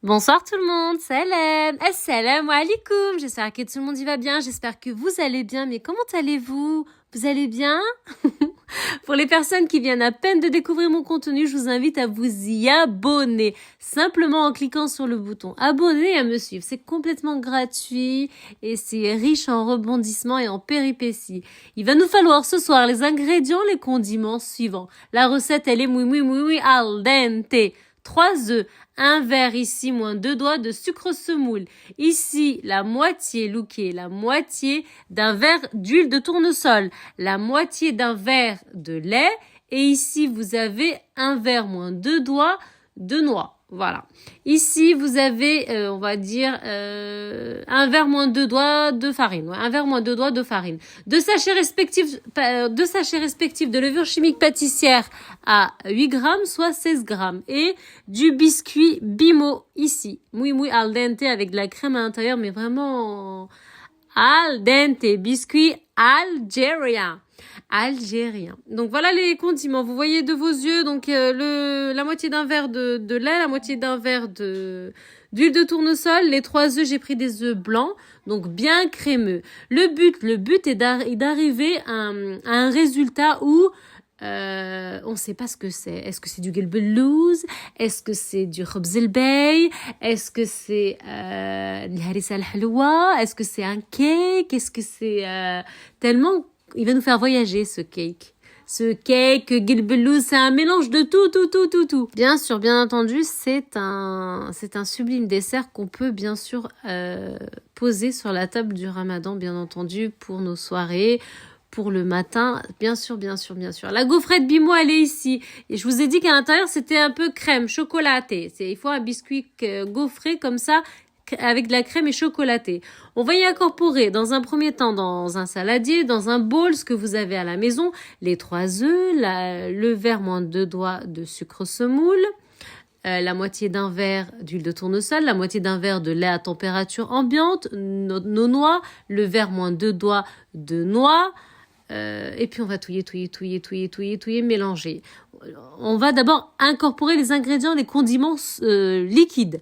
Bonsoir tout le monde, salam, assalamu alaikum, j'espère que tout le monde y va bien, j'espère que vous allez bien, mais comment allez-vous? Vous allez bien? Pour les personnes qui viennent à peine de découvrir mon contenu, je vous invite à vous y abonner, simplement en cliquant sur le bouton abonner et à me suivre. C'est complètement gratuit et c'est riche en rebondissements et en péripéties. Il va nous falloir ce soir les ingrédients, les condiments suivants. La recette, elle est moui al dente. 3 œufs, un verre ici, moins 2 doigts de sucre semoule. Ici, la moitié, lookez, la moitié d'un verre d'huile de tournesol, la moitié d'un verre de lait. Et ici, vous avez un verre moins 2 doigts de noix. Voilà. Ici, vous avez, on va dire, un verre moins 2 doigts de farine. Ouais, un verre moins 2 doigts de farine. Deux sachets respectifs de levure chimique pâtissière à 8 grammes, soit 16 grammes. Et du biscuit Bimo, ici. Moui al dente avec de la crème à l'intérieur, mais vraiment al dente. Biscuit algérien. Donc voilà les condiments. Vous voyez de vos yeux donc la moitié d'un verre de lait, la moitié d'un verre d'huile de tournesol, les 3 œufs, j'ai pris des œufs blancs, donc bien crémeux. Le but est d'arriver à un résultat où on sait pas ce que c'est. Est-ce que c'est du gelbelouz? Est-ce que c'est du khobz el-bey? Est-ce que c'est l'harissa al-halwa? Est-ce que c'est un cake? Est-ce que c'est tellement il va nous faire voyager ce cake. Ce cake, gelbelouz, c'est un mélange de tout. Bien sûr, bien entendu, c'est un sublime dessert qu'on peut bien sûr poser sur la table du Ramadan, bien entendu, pour nos soirées, pour le matin, bien sûr. La gaufrette Bimo, elle est ici. Et je vous ai dit qu'à l'intérieur, c'était un peu crème, chocolaté. Il faut un biscuit gaufré comme ça, avec de la crème et chocolaté. On va y incorporer dans un premier temps dans un saladier, dans un bol, ce que vous avez à la maison, les 3 œufs, le verre moins 2 doigts de sucre semoule, la moitié d'un verre d'huile de tournesol, la moitié d'un verre de lait à température ambiante, nos noix, le verre moins 2 doigts de noix, et puis on va touiller, mélanger. On va d'abord incorporer les ingrédients, les condiments liquides.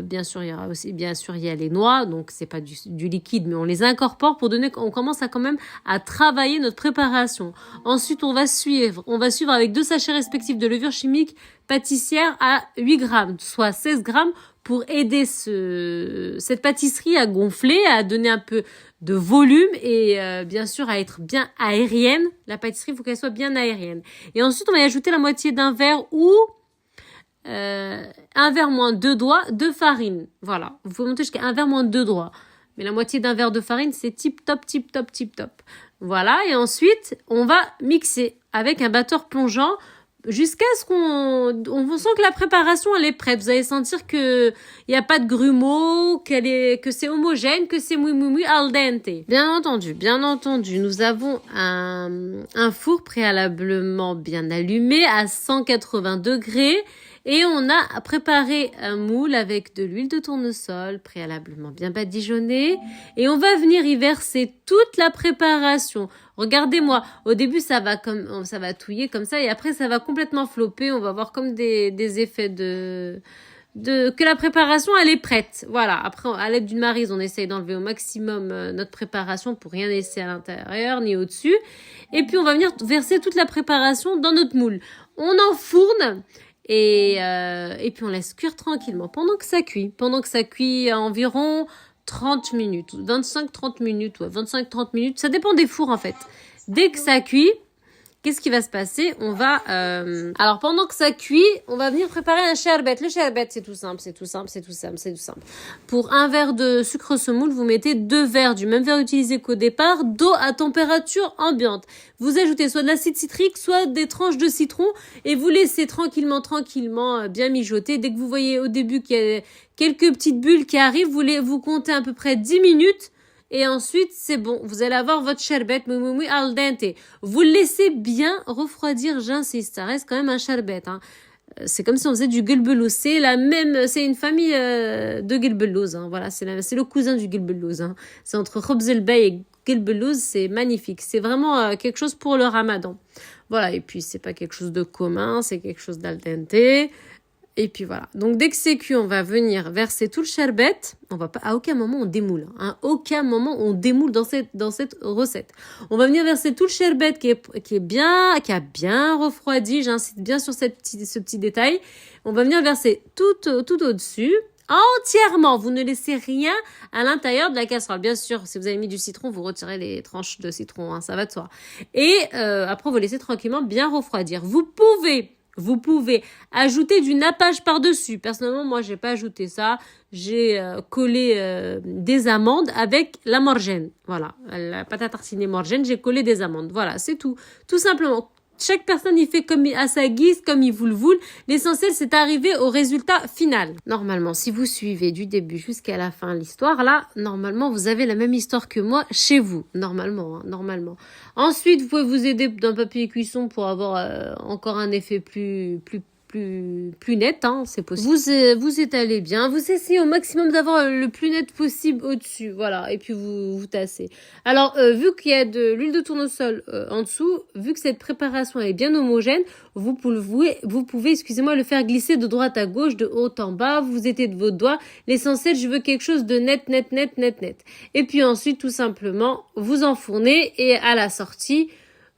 Bien sûr, il y aura aussi, il y a les noix, donc c'est pas du liquide, mais on les incorpore on commence à quand même à travailler notre préparation. Ensuite, on va suivre avec 2 sachets respectifs de levure chimique pâtissière à 8 grammes, soit 16 grammes pour aider cette pâtisserie à gonfler, à donner un peu de volume et bien sûr à être bien aérienne. La pâtisserie, il faut qu'elle soit bien aérienne. Et ensuite, on va y ajouter la moitié d'un verre ou un verre moins 2 doigts de farine. Voilà. Vous pouvez monter jusqu'à un verre moins 2 doigts. Mais la moitié d'un verre de farine, c'est tip top. Voilà. Et ensuite, on va mixer avec un batteur plongeant jusqu'à ce qu'on sent que la préparation, elle est prête. Vous allez sentir que il y a pas de grumeaux, que c'est homogène, que c'est moui al dente. Bien entendu, nous avons un four préalablement bien allumé à 180 degrés. Et on a préparé un moule avec de l'huile de tournesol préalablement bien badigeonnée. Et on va venir y verser toute la préparation. Regardez-moi, au début ça va touiller comme ça et après ça va complètement flopper. On va voir comme des effets que la préparation elle est prête. Voilà. Après à l'aide d'une maryse on essaye d'enlever au maximum notre préparation pour rien laisser à l'intérieur ni au-dessus. Et puis on va venir verser toute la préparation dans notre moule. On enfourne. Et puis on laisse cuire tranquillement pendant que ça cuit à environ 30 minutes, 25-30 minutes, 25-30 minutes, ça dépend des fours en fait. Dès que ça cuit, qu'est-ce qui va se passer? Alors pendant que ça cuit, on va venir préparer un sherbet. Le sherbet, c'est tout simple. Pour un verre de sucre semoule, vous mettez 2 verres du même verre utilisé qu'au départ, d'eau à température ambiante. Vous ajoutez soit de l'acide citrique, soit des tranches de citron et vous laissez tranquillement bien mijoter. Dès que vous voyez au début qu'il y a quelques petites bulles qui arrivent, vous comptez à peu près 10 minutes. Et ensuite, c'est bon. Vous allez avoir votre sherbet moui al dente. Vous le laissez bien refroidir, j'insiste. Ça reste quand même un sherbet, hein. C'est comme si on faisait du gelbelouz. C'est une famille de gelbelouz, hein. Voilà, c'est le cousin du gelbelouz, hein. C'est entre khobz el-bey et gelbelouz, c'est magnifique. C'est vraiment quelque chose pour le Ramadan. Voilà, et puis c'est pas quelque chose de commun, c'est quelque chose d'al dente. Et puis voilà. Donc dès que c'est cuit, on va venir verser tout le sherbet. On va pas, à aucun moment on démoule. Hein. À aucun moment on démoule dans cette recette. On va venir verser tout le sherbet qui a bien refroidi. J'insiste bien sur ce petit détail. On va venir verser tout au-dessus. Entièrement, vous ne laissez rien à l'intérieur de la casserole. Bien sûr, si vous avez mis du citron, vous retirez les tranches de citron, hein, ça va de soi. Et après, vous laissez tranquillement bien refroidir. Vous pouvez ajouter du nappage par-dessus. Personnellement, moi, j'ai pas ajouté ça. J'ai collé des amandes avec la morgène. Voilà, la pâte à tartiner morgène, j'ai collé des amandes. Voilà, c'est tout. Tout simplement. Chaque personne y fait comme à sa guise, comme il vous le voule. L'essentiel, c'est d'arriver au résultat final. Normalement, si vous suivez du début jusqu'à la fin l'histoire, là, normalement, vous avez la même histoire que moi chez vous. Normalement. Ensuite, vous pouvez vous aider d'un papier cuisson pour avoir encore un effet plus net, hein, c'est possible. Vous étalez bien, vous essayez au maximum d'avoir le plus net possible au-dessus, voilà, et puis vous tassez. Alors, vu qu'il y a de l'huile de tournesol en dessous, vu que cette préparation est bien homogène, vous pouvez, le faire glisser de droite à gauche, de haut en bas, vous étez de vos doigts. L'essentiel, je veux quelque chose de net. Et puis ensuite, tout simplement, vous enfournez et à la sortie,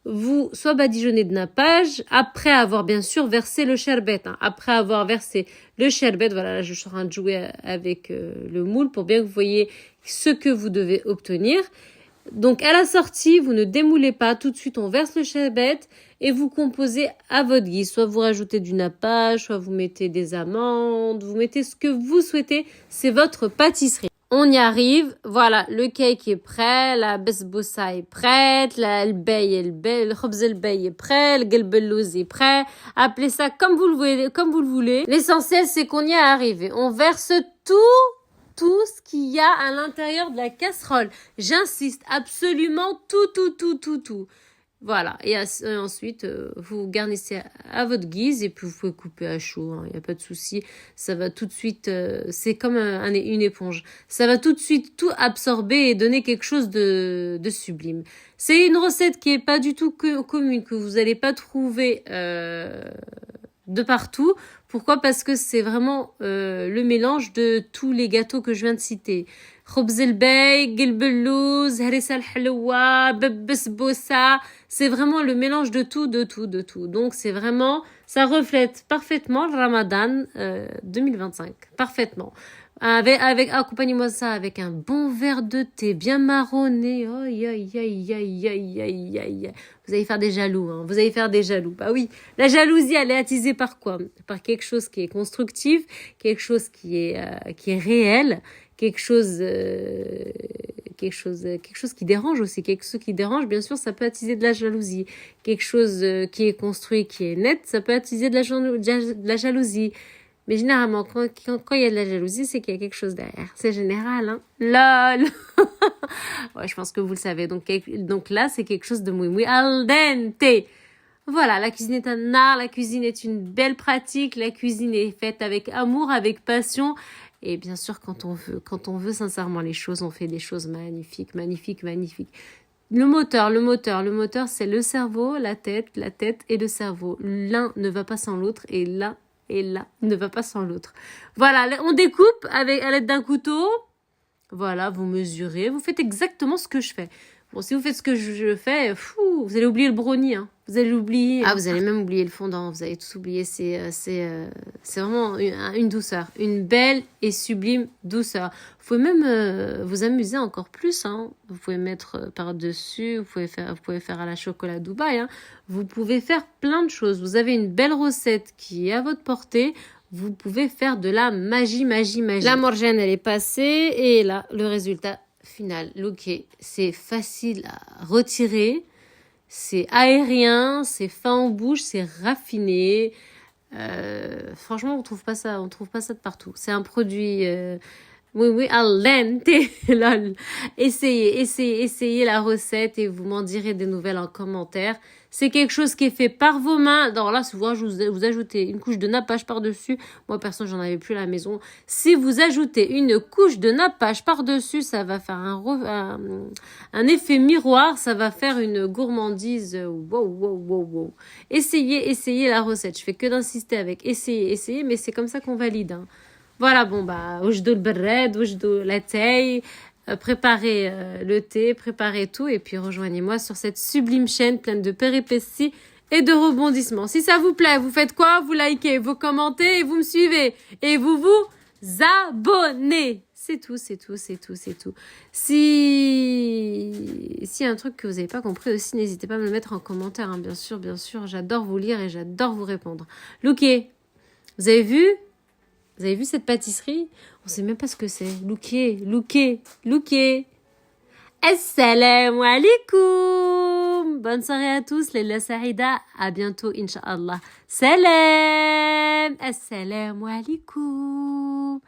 vous soit badigeonnez de nappage après avoir bien sûr versé le sherbet. Hein. Après avoir versé le sherbet, voilà, là je suis en train de jouer avec le moule pour bien que vous voyez ce que vous devez obtenir. Donc à la sortie, vous ne démoulez pas, tout de suite on verse le sherbet et vous composez à votre guise. Soit vous rajoutez du nappage, soit vous mettez des amandes, vous mettez ce que vous souhaitez, c'est votre pâtisserie. On y arrive, voilà, le cake est prêt, la besboussa est prête, le khobz el-bey est prêt, le gelbelouz est prêt. Appelez ça comme vous le voulez. L'essentiel, c'est qu'on y est arrivé. On verse tout ce qu'il y a à l'intérieur de la casserole. J'insiste, absolument tout. Voilà, et ensuite, vous garnissez à votre guise et puis vous pouvez couper à chaud, hein, y a pas de souci. Ça va tout de suite, c'est comme une éponge. Ça va tout de suite tout absorber et donner quelque chose de sublime. C'est une recette qui est pas du tout commune, que vous allez pas trouver de partout. Pourquoi ? Parce que c'est vraiment le mélange de tous les gâteaux que je viens de citer. خبز البي, gelbelouz, harissa al-haloua, besboussa. C'est vraiment le mélange de tout. Donc c'est vraiment, ça reflète parfaitement le Ramadan 2025. Parfaitement. Accompagnez-moi ça avec un bon verre de thé bien marronné. Oh, aïe. Vous allez faire des jaloux, hein. Vous allez faire des jaloux. Bah oui, la jalousie, elle est attisée par quoi ? Par quelque chose qui est constructif, quelque chose qui est réel, quelque chose qui dérange aussi. Quelque chose qui dérange, bien sûr, ça peut attiser de la jalousie. Quelque chose qui est construit, qui est net, ça peut attiser de la jalousie. Mais généralement, quand il y a de la jalousie, c'est qu'il y a quelque chose derrière. C'est général, hein. Lol. Ouais, je pense que vous le savez. Donc là, c'est quelque chose de muy al dente. Voilà, la cuisine est un art, la cuisine est une belle pratique, la cuisine est faite avec amour, avec passion. Et bien sûr, quand on veut sincèrement les choses, on fait des choses magnifiques. Le moteur, c'est le cerveau, la tête et le cerveau. L'un ne va pas sans l'autre et là ne va pas sans l'autre. Voilà, on découpe à l'aide d'un couteau. Voilà, vous mesurez, vous faites exactement ce que je fais. Bon, si vous faites ce que je fais, vous allez oublier le brownie, hein. Vous allez l'oublier. Ah, vous allez même oublier le fondant, vous allez tout oublier. C'est vraiment une douceur, une belle et sublime douceur. Vous pouvez même vous amuser encore plus, hein. Vous pouvez mettre par-dessus, vous pouvez faire à la chocolat Dubaï, hein. Vous pouvez faire plein de choses. Vous avez une belle recette qui est à votre portée. Vous pouvez faire de la magie. La morgène, elle est passée et là, le résultat final. Ok, c'est facile à retirer. C'est aérien, c'est fin en bouche, c'est raffiné. Franchement, on trouve pas ça de partout. C'est un produit Oui, oui, al dente, lol. Essayez la recette et vous m'en direz des nouvelles en commentaire. C'est quelque chose qui est fait par vos mains. Alors là, souvent, vous ajoutez une couche de nappage par-dessus. Moi, personne, j'en avais plus à la maison. Si vous ajoutez une couche de nappage par-dessus, ça va faire un effet miroir. Ça va faire une gourmandise. Wow, wow, wow, wow. Essayez la recette. Je fais que d'insister avec essayez, mais c'est comme ça qu'on valide, hein. Voilà, bon, bah, وجدوا البراد, وجدوا la taille, préparez le thé, préparez tout, et puis rejoignez-moi sur cette sublime chaîne pleine de péripéties et de rebondissements. Si ça vous plaît, vous faites quoi? Vous likez, vous commentez et vous me suivez. Et vous abonnez. C'est tout, c'est tout, c'est tout, c'est tout. Si y a un truc que vous n'avez pas compris aussi, n'hésitez pas à me le mettre en commentaire, hein. Bien sûr, j'adore vous lire et j'adore vous répondre. Louké, vous avez vu? Vous avez vu cette pâtisserie? On sait même pas ce que c'est. Louké. Assalamu alaikum. Bonne soirée à tous. Leila Saïda. À bientôt, Inch'Allah. Salam. Assalamu alaikum.